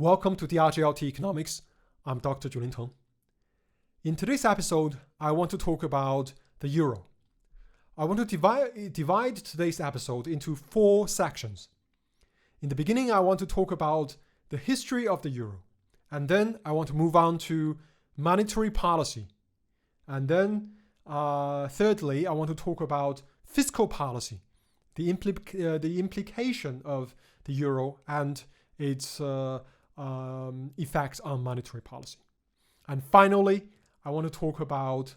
Welcome to Detached Economics. I'm Dr. Julian Tong. In today's episode, I want to talk about the euro. I want to divide today's episode into 4 sections. In the beginning, I want to talk about the history of the euro. And then I want to move on to monetary policy. And then, thirdly, I want to talk about fiscal policy, the implication of the euro and its effects on monetary policy. And finally, I want to talk about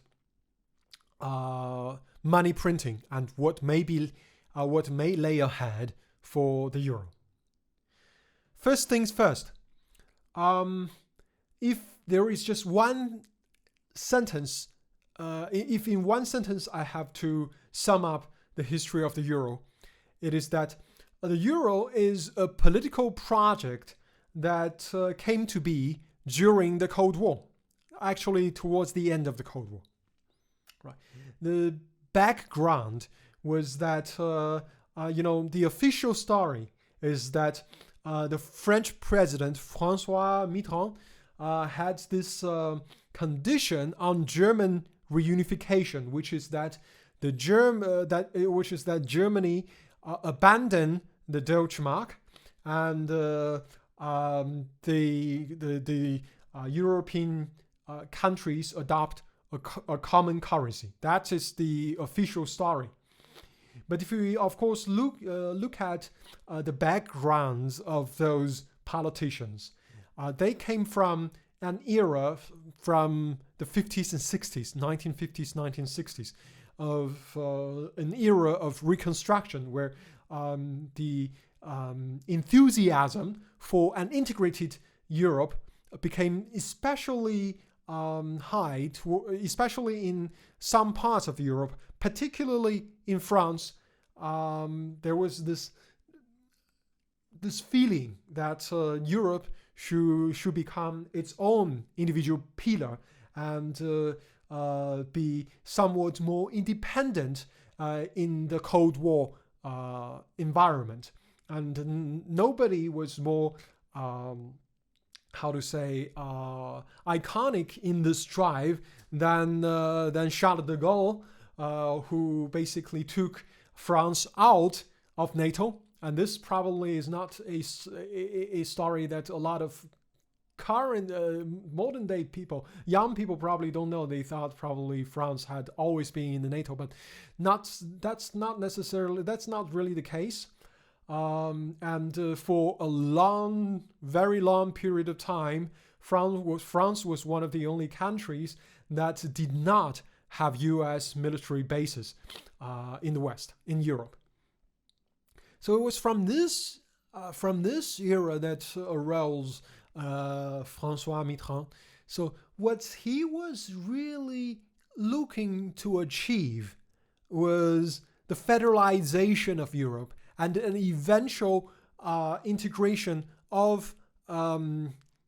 money printing and what may lay ahead for the euro. First things first. If there is just one sentence, if in one sentence I have to sum up the history of the euro, it is that the euro is a political project that came to be during the Cold War, actually towards the end of the Cold War. Right. The background was that, the official story is that the French president, Francois Mitterrand, had this condition on German reunification, which is that Germany abandon the Deutschmark and the European countries adopt a common currency. That is the official story. But if we, of course, look at the backgrounds of those politicians, they came from an era from the 50s and 60s, 1950s, 1960s, of an era of reconstruction where the enthusiasm for an integrated Europe became especially high, especially in some parts of Europe, particularly in France. There was this feeling that Europe should become its own individual pillar and be somewhat more independent in the Cold War environment. And nobody was more, iconic in this drive than Charles de Gaulle, who basically took France out of NATO. And this probably is not a story that a lot of current modern day people, young people probably don't know. They thought probably France had always been in the NATO, but that's not really the case. And for a very long period of time, France was one of the only countries that did not have U.S. military bases in the West, in Europe. So it was from this era that arose Francois Mitterrand. So what he was really looking to achieve was the federalization of Europe and an eventual integration of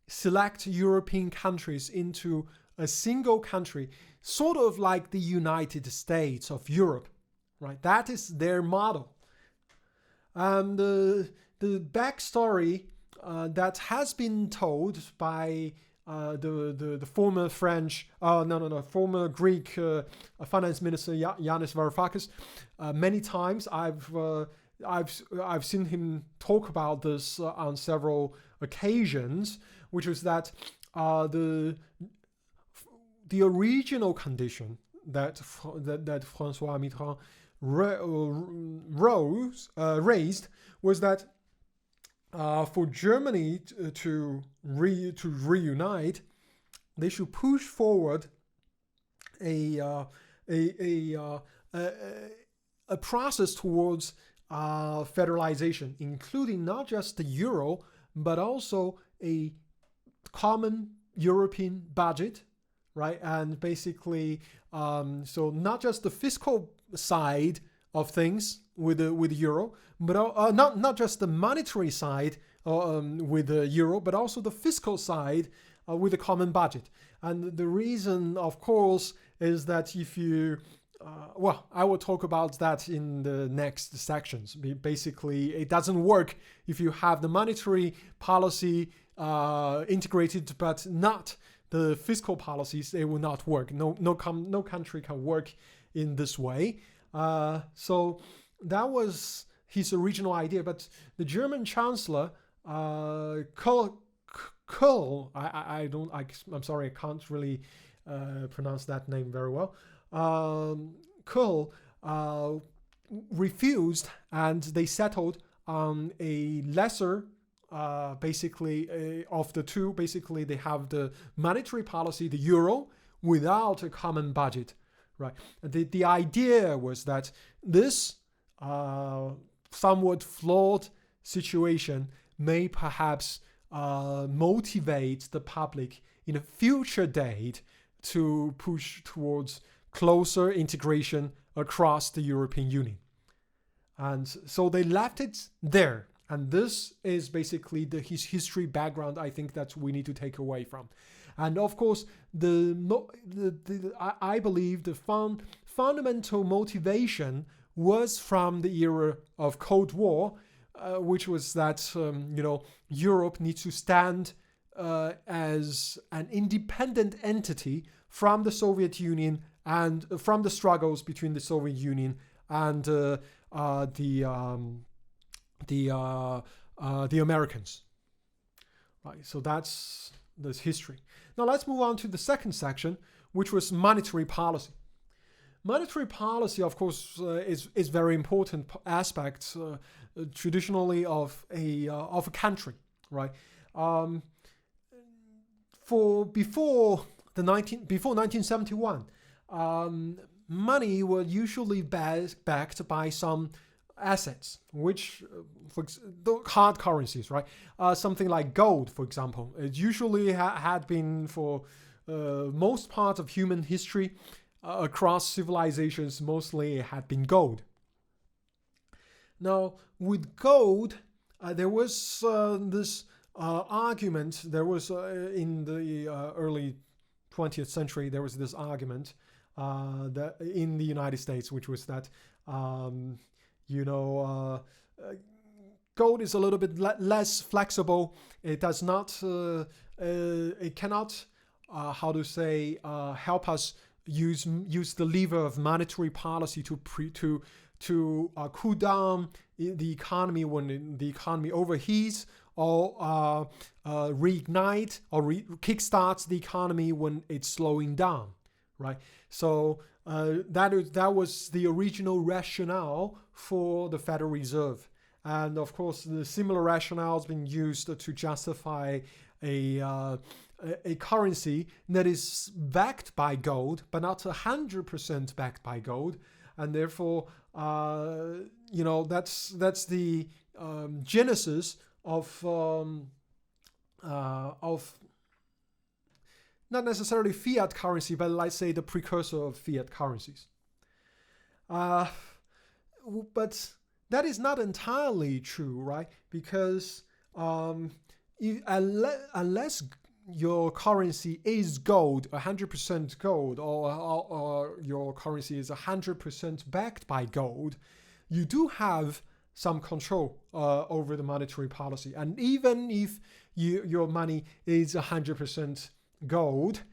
select European countries into a single country, sort of like the United States of Europe, right? That is their model. And the backstory that has been told by the former former Greek finance minister Yanis Varoufakis many times. I've seen him talk about this on several occasions, which was that the original condition that Francois Mitterrand raised was that for Germany to reunite, they should push forward a process towards federalization, including not just the euro, but also a common European budget, right? And basically, so not just the fiscal side of things with the euro, but not just the monetary side with the euro, but also the fiscal side with a common budget. And the reason, of course, is that if you well, I will talk about that in the next sections. Basically, it doesn't work if you have the monetary policy integrated, but not the fiscal policies. They will not work. No country can work in this way. So that was his original idea. But the German Chancellor, Kohl, I'm sorry, I can't really pronounce that name very well. Kohl refused, and they settled on a lesser, basically of the two. Basically, they have the monetary policy, the euro, without a common budget, right? The idea was that this somewhat flawed situation may perhaps motivate the public in a future date to push towards closer integration across the European Union. And so they left it there. And this is basically his history background, I think, that we need to take away from. And of course, I believe the fundamental motivation was from the era of Cold War, which was that Europe needs to stand as an independent entity from the Soviet Union and from the struggles between the Soviet Union and the Americans. Right. So that's this history. Now let's move on to the second section, which was monetary policy. Monetary policy, of course, is very important aspect traditionally of a country, right? Before 1971, money was usually backed by some assets, which for the hard currencies, right? Something like gold, for example. It usually had been for most part of human history across civilizations. Mostly it had been gold. Now, with gold, there was this argument. There was in the early 20th century, there was this argument that in the United States, which was that gold is a little bit less flexible. It does not. It cannot. Help us use the lever of monetary policy to cool down the economy when the economy overheats, or reignite or kickstarts the economy when it's slowing down, right? So that was the original rationale for the Federal Reserve. And of course, the similar rationale has been used to justify a currency that is backed by gold, but not 100% backed by gold. And therefore, that's the genesis of not necessarily fiat currency, but let's say the precursor of fiat currencies. But that is not entirely true, right? Because unless your currency is gold, 100% gold, or your currency is 100% backed by gold, you do have some control over the monetary policy. And even if your money is 100% gold,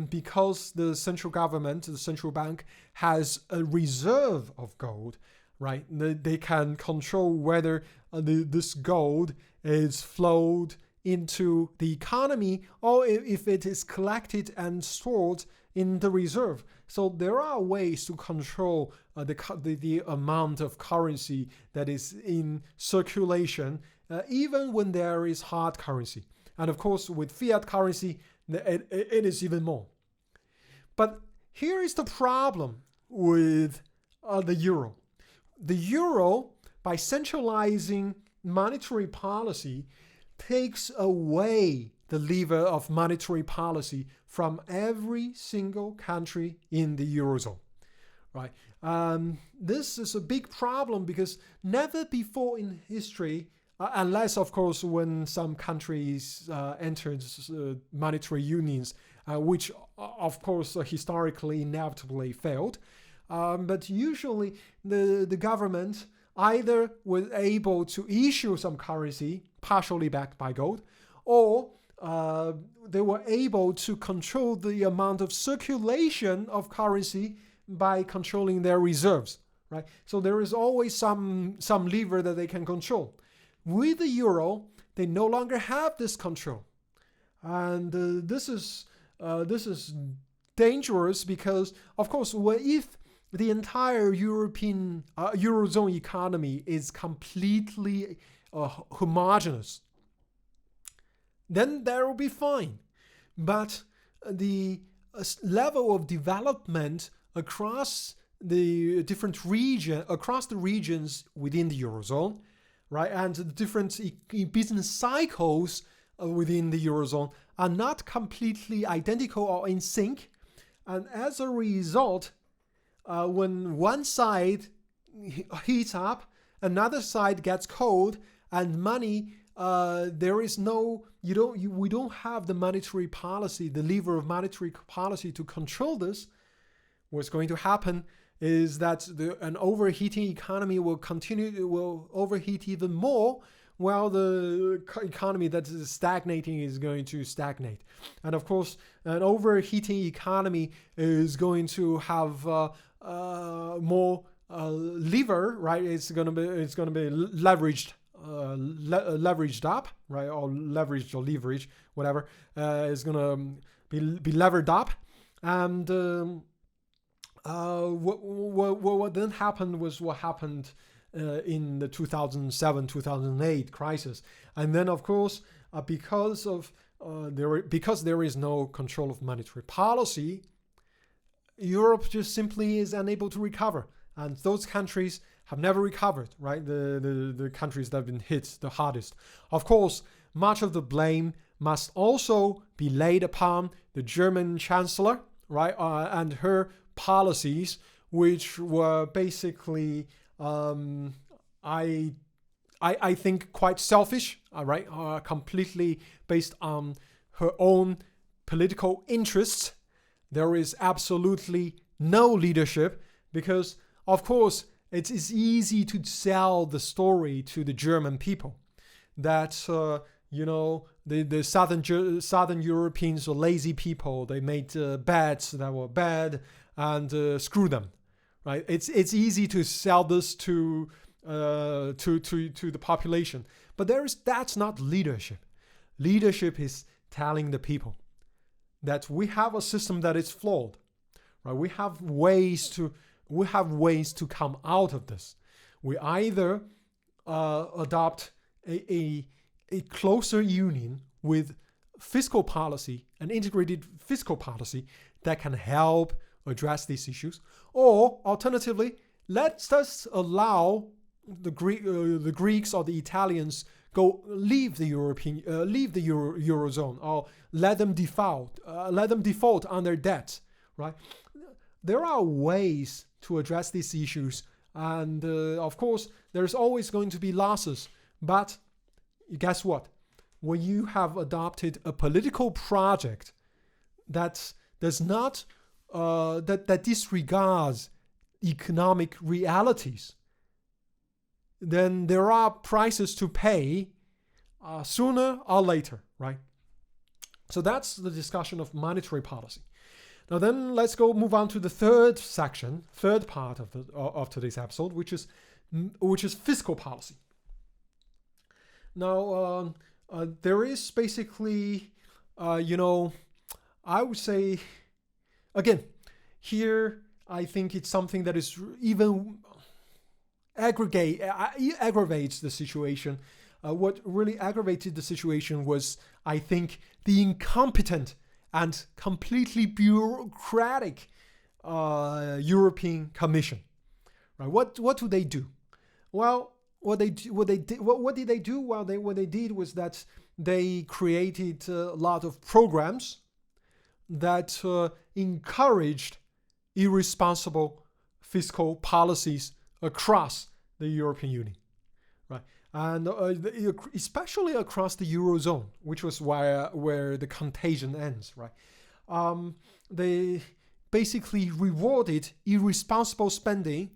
because the central government, the central bank, has a reserve of gold, right? They can control whether this gold is flowed into the economy or if it is collected and stored in the reserve. So there are ways to control the amount of currency that is in circulation, even when there is hard currency. And of course, with fiat currency, it is even more. But here is the problem with the euro. The euro, by centralizing monetary policy, takes away the lever of monetary policy from every single country in the eurozone, right? This is a big problem because never before in history, unless of course when some countries entered monetary unions, which of course historically inevitably failed, But usually the government either was able to issue some currency partially backed by gold, or they were able to control the amount of circulation of currency by controlling their reserves, right? So there is always some lever that they can control. With the euro, they no longer have this control, and this is dangerous because, of course, if the entire European eurozone economy is completely homogeneous, then that will be fine. But the level of development across the different regions within the eurozone, right, and the different business cycles within the eurozone are not completely identical or in sync, and as a result, when one side heats up, another side gets cold, and money, we don't have the monetary policy, the lever of monetary policy to control this. What's going to happen is that an overheating economy will overheat even more, while the economy that is stagnating is going to stagnate. And of course, an overheating economy is going to have more lever, right? It's going to be leveraged up, right? Or leveraged or leverage, whatever, is going to be levered up. And what then happened was what happened in the 2007-2008 crisis. And then, of course, because there is no control of monetary policy, Europe just simply is unable to recover. And those countries have never recovered, right? The countries that have been hit the hardest. Of course, much of the blame must also be laid upon the German chancellor, right? And her policies, which were basically, I think, quite selfish, right? Completely based on her own political interests. There is absolutely no leadership because, of course, it is easy to sell the story to the German people that, the Southern Europeans are lazy people. They made bets that were bad and screw them, right? It's easy to sell this to the population, but that's not leadership. Leadership is telling the people that we have a system that is flawed, right? We have ways to come out of this. We either adopt a closer union with fiscal policy, an integrated fiscal policy that can help address these issues, or alternatively, let's just allow the Greeks or the Italians leave the eurozone, or let them default on their debt, right? There are ways to address these issues, and of course, there's always going to be losses. But guess what? When you have adopted a political project that does not that disregards economic realities, then there are prices to pay sooner or later, right? So that's the discussion of monetary policy. Now then, let's move on to the third part of today's episode, which is fiscal policy. Now, there is basically, I would say, again, here I think it's something that is even aggravates the situation. What really aggravated the situation was, I think, the incompetent and completely bureaucratic European Commission. Right? What do they do? Well, what did they do? Well, what they did was that they created a lot of programs that encouraged irresponsible fiscal policies across the European Union, right? And especially across the eurozone, which was where the contagion ends, right? They basically rewarded irresponsible spending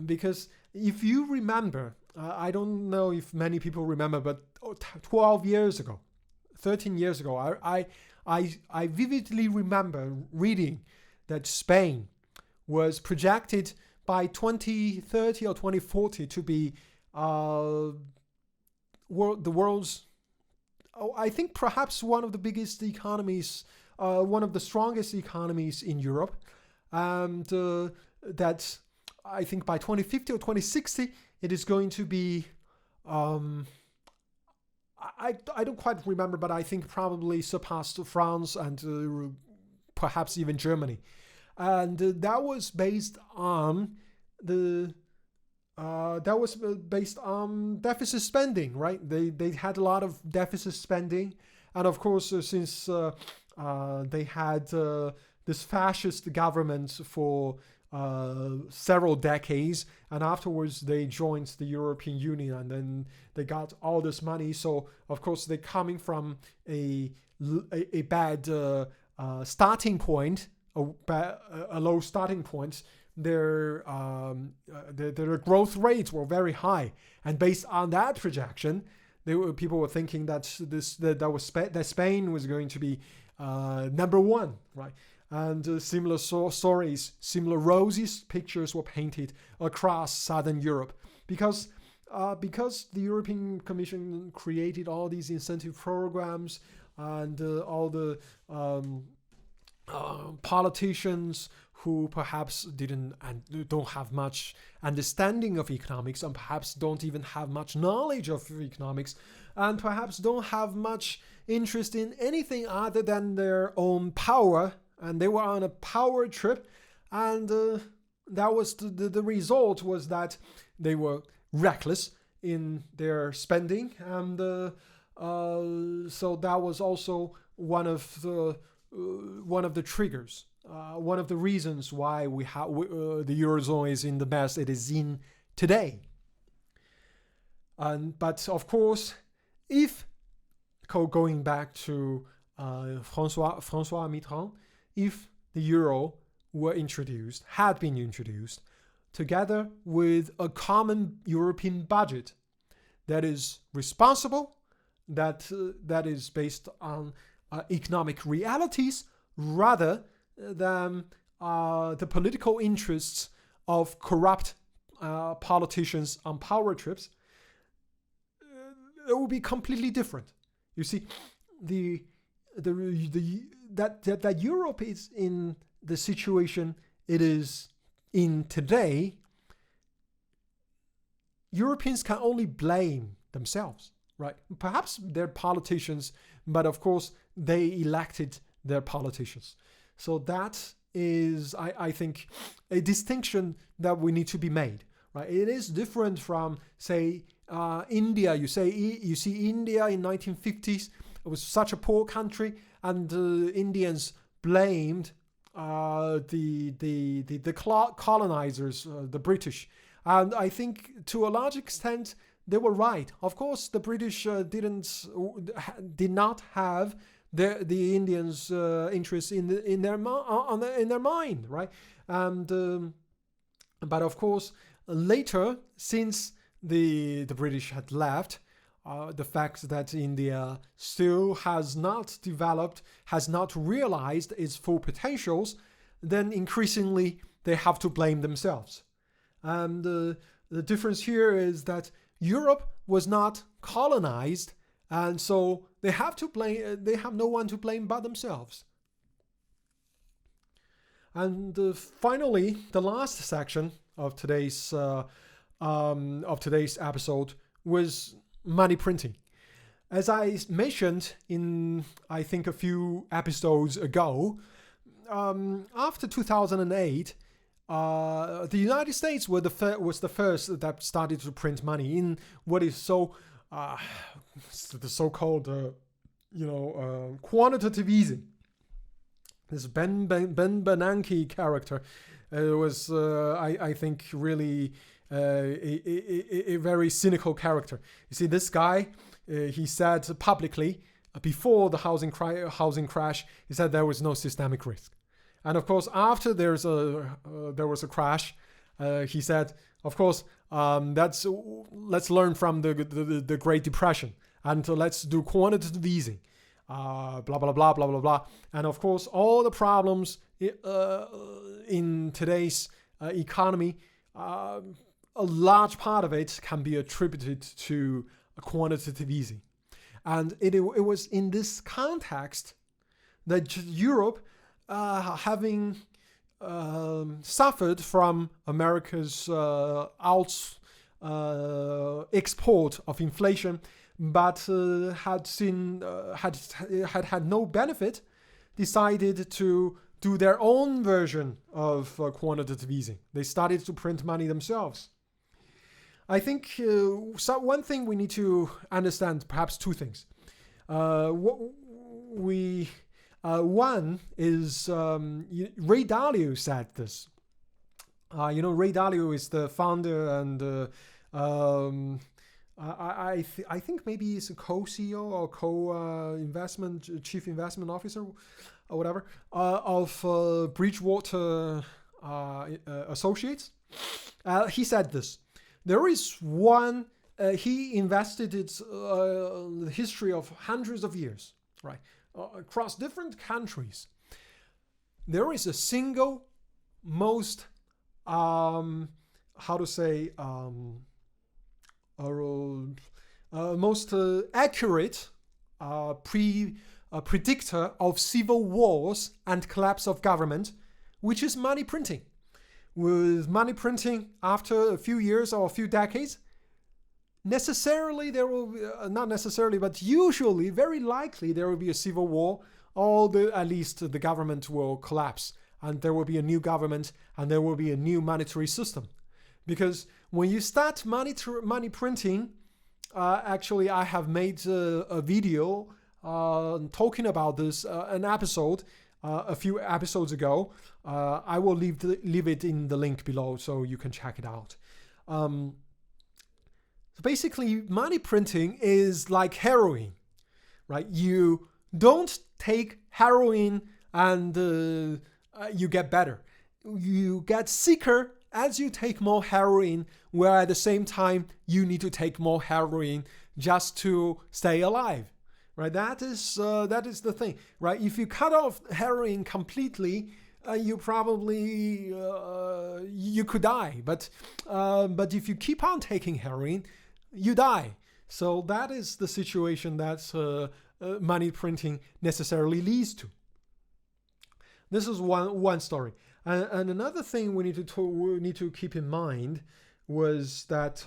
because if you remember, I don't know if many people remember, but 12 years ago, 13 years ago, I vividly remember reading that Spain was projected by 2030 or 2040 to be the world's, I think perhaps one of the biggest economies, one of the strongest economies in Europe. And that I think by 2050 or 2060, it is going to be, I don't quite remember, but I think probably surpassed France and perhaps even Germany. And that was based on deficit spending, right? They had a lot of deficit spending, and of course, since they had this fascist government for several decades, and afterwards they joined the European Union, and then they got all this money. So of course they're coming from a bad starting point, a low starting point. Their growth rates were very high, and based on that projection, people were thinking that Spain was going to be number one, right? And similar stories, similar rosy pictures were painted across southern Europe because the European Commission created all these incentive programs, and all the politicians who perhaps don't have much understanding of economics, and perhaps don't even have much knowledge of economics, and perhaps don't have much interest in anything other than their own power. And they were on a power trip, and that was the result was that they were reckless in their spending, and so that was also one of the triggers. One of the reasons why the eurozone is in the mess it is in today. But of course, if going back to Francois Mitterrand, if the euro had been introduced, together with a common European budget that is responsible, that is based on economic realities rather than the political interests of corrupt politicians on power trips, it will be completely different. You see, that Europe is in the situation it is in today, Europeans can only blame themselves, right? Perhaps they're politicians, but of course they elected their politicians. So that is, I think, a distinction that we need to be made, right? It is different from, say, India. You see India in 1950s. It was such a poor country, and Indians blamed the colonizers, the British. And I think to a large extent they were right. Of course, the British did not have the Indians' interests in their mind, right? And but of course later, since the British had left, the fact that India still has not developed, has not realized its full potentials, then increasingly they have to blame themselves. And the difference here is that Europe was not colonized, and so they have no one to blame but themselves. And finally, the last section of today's episode was money printing. As I mentioned in, I think, a few episodes ago, after 2008, the United States was the first that started to print money in what is the so-called quantitative easing. This Ben Bernanke character was, I think, really a very cynical character. You see, this guy, he said publicly before the housing crash, he said there was no systemic risk. And of course, after there was a crash, he said, of course, let's learn from the Great Depression, and let's do quantitative easing, blah blah blah blah blah blah. And of course, all the problems in today's economy, a large part of it can be attributed to quantitative easing. And it was in this context that Europe, having suffered from America's export of inflation, but had no benefit, decided to do their own version of quantitative easing. They started to print money themselves. I think one thing we need to understand, perhaps two things. One is Ray Dalio said this. Ray Dalio is the founder and I think maybe he's a co-CEO or chief investment officer or whatever of Bridgewater Associates. He said this. There is one. He invested the history of hundreds of years, right, across different countries. There is a single most most accurate predictor of civil wars and collapse of government, which is money printing. With money printing, after a few years or a few decades, necessarily there will be, not necessarily, but usually, very likely, there will be a civil war, or at least the government will collapse, and there will be a new government, and there will be a new monetary system. Because when you start money printing, actually I have made a video talking about this, an episode, a few episodes ago. I will leave it in the link below so you can check it out. So basically, money printing is like heroin, right? You don't take heroin and you get better. You get sicker as you take more heroin, where at the same time you need to take more heroin just to stay alive, right? That is the thing, right? If you cut off heroin completely, you probably you could die, but if you keep on taking heroin, you die. So that is the situation that money printing necessarily leads to. This is one story. And another thing we need to keep in mind was that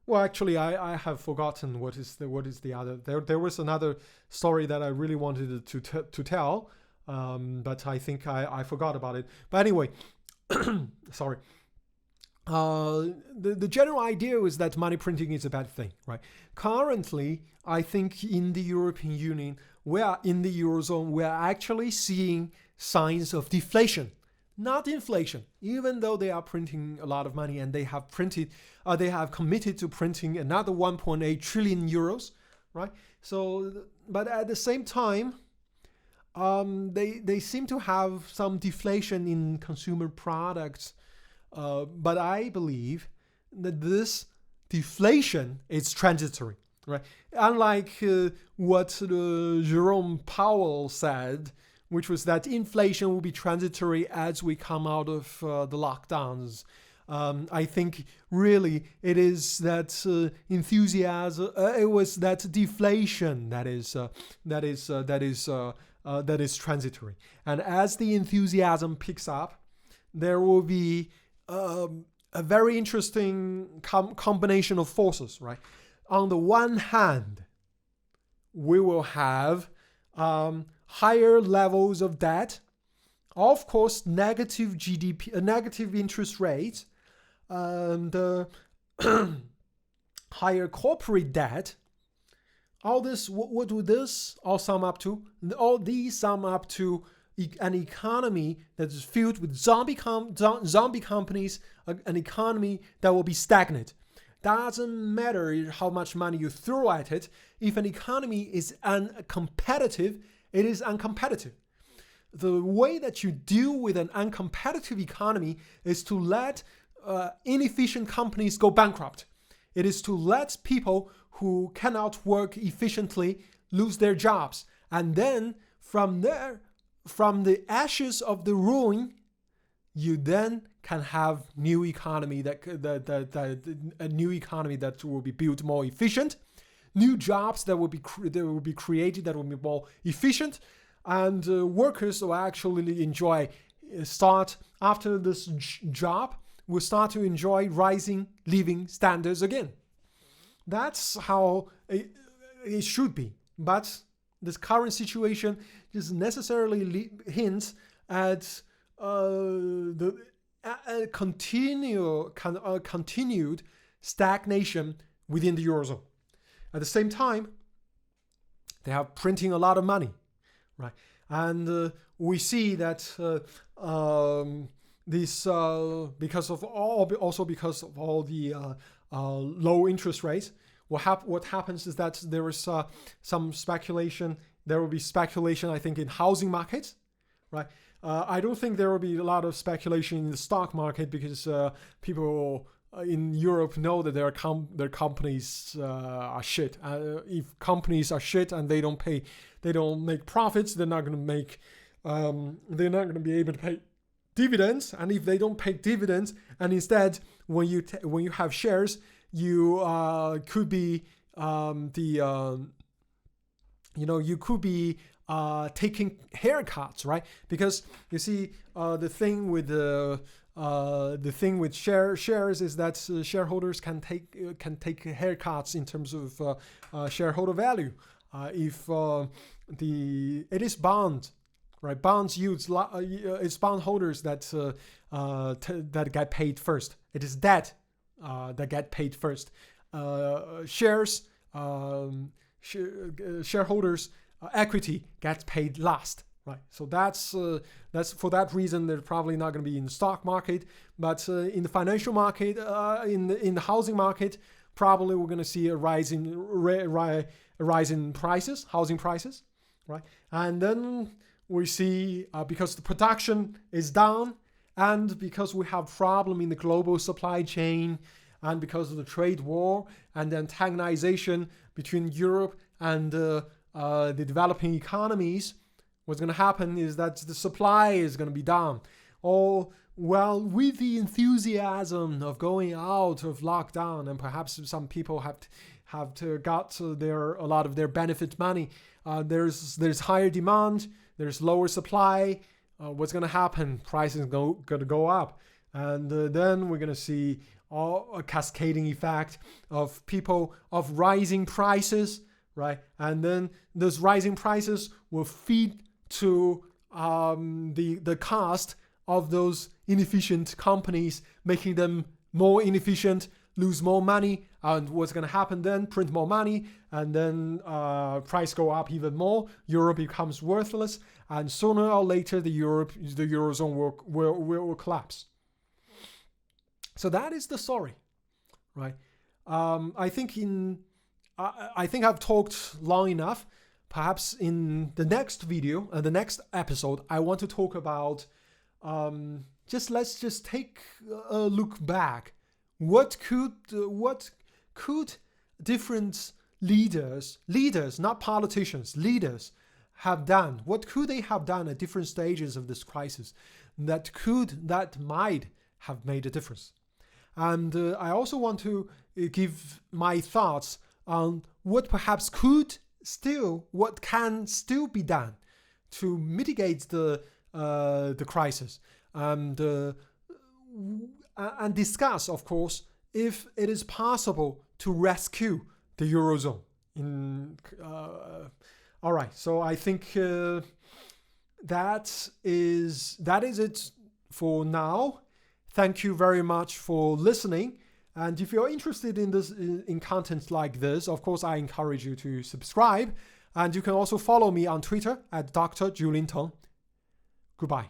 well, actually, I have forgotten what is the other. There was another story that I really wanted to tell, but I think I forgot about it. But anyway, sorry. The general idea is that money printing is a bad thing, right? Currently, I think in the European Union, in the eurozone, we are actually seeing signs of deflation, not inflation. Even though they are printing a lot of money and they have committed to printing another 1.8 trillion euros, right? So, but at the same time, they seem to have some deflation in consumer products. But I believe that this deflation is transitory, right? Unlike what Jerome Powell said, which was that inflation will be transitory as we come out of the lockdowns. I think really it is that enthusiasm. It was that deflation that is transitory, and as the enthusiasm picks up, there will be a very interesting combination of forces, right? On the one hand, we will have higher levels of debt, of course, negative GDP, negative interest rates, and higher corporate debt. All this, what do this all sum up to? All these sum up to an economy that is filled with zombie companies, an economy that will be stagnant. doesn't matter how much money you throw at it. If an economy is uncompetitive, it is uncompetitive. The way that you deal with an uncompetitive economy is to let inefficient companies go bankrupt. It is to let people who cannot work efficiently lose their jobs. And then from there, from the ashes of the ruin, you then can have new economy a new economy that will be built more efficient, new jobs that will be created that will be more efficient, and workers will actually start after this job will start to enjoy rising living standards again. That's how it should be. But this current situation just necessarily hints at the continued stagnation within the eurozone. At the same time, they are printing a lot of money, right? And we see that because of all the low interest rates, what happens is that there is some speculation. There will be speculation, I think, in housing markets, right? I don't think there will be a lot of speculation in the stock market because people in Europe know that their companies are shit. If companies are shit and they don't make profits, they're not going to be able to pay dividends. And if they don't pay dividends, and instead when you have shares, you could be taking haircuts, right? Because you see, the thing with shares is that shareholders can take haircuts in terms of shareholder value. If it is bond, right? Bonds yields it's bondholders that get paid first. It is debt that get paid first. Shares, shareholders. Equity gets paid last, right? So that's for that reason they're probably not going to be in the stock market, but in the financial market, in the housing market, probably we're going to see a rise in prices, housing prices, right? And then we see because the production is down, and because we have problem in the global supply chain, and because of the trade war and the antagonization between Europe and the developing economies, what's going to happen is that the supply is going to be down. With the enthusiasm of going out of lockdown, and perhaps some people have got a lot of their benefit money, there's higher demand, there's lower supply. What's going to happen? Prices are going to go up, and then we're going to see a cascading effect of rising prices. Right, and then those rising prices will feed to the cost of those inefficient companies, making them more inefficient, lose more money, and what's going to happen then? Print more money, and then price go up even more. Europe becomes worthless, and sooner or later the eurozone will collapse. So that is the story, right? I think I've talked long enough. Perhaps in the next video, the next episode, I want to talk about let's just take a look back. What could different leaders, not politicians, leaders have done? What could they have done at different stages of this crisis that might have made a difference? And I also want to give my thoughts on what can still be done to mitigate the crisis, and discuss, of course, if it is possible to rescue the eurozone. All right, so I think that is it for now. Thank you very much for listening. And if you're interested in content like this, of course, I encourage you to subscribe. And you can also follow me on Twitter at Dr. Julin Teng. Goodbye.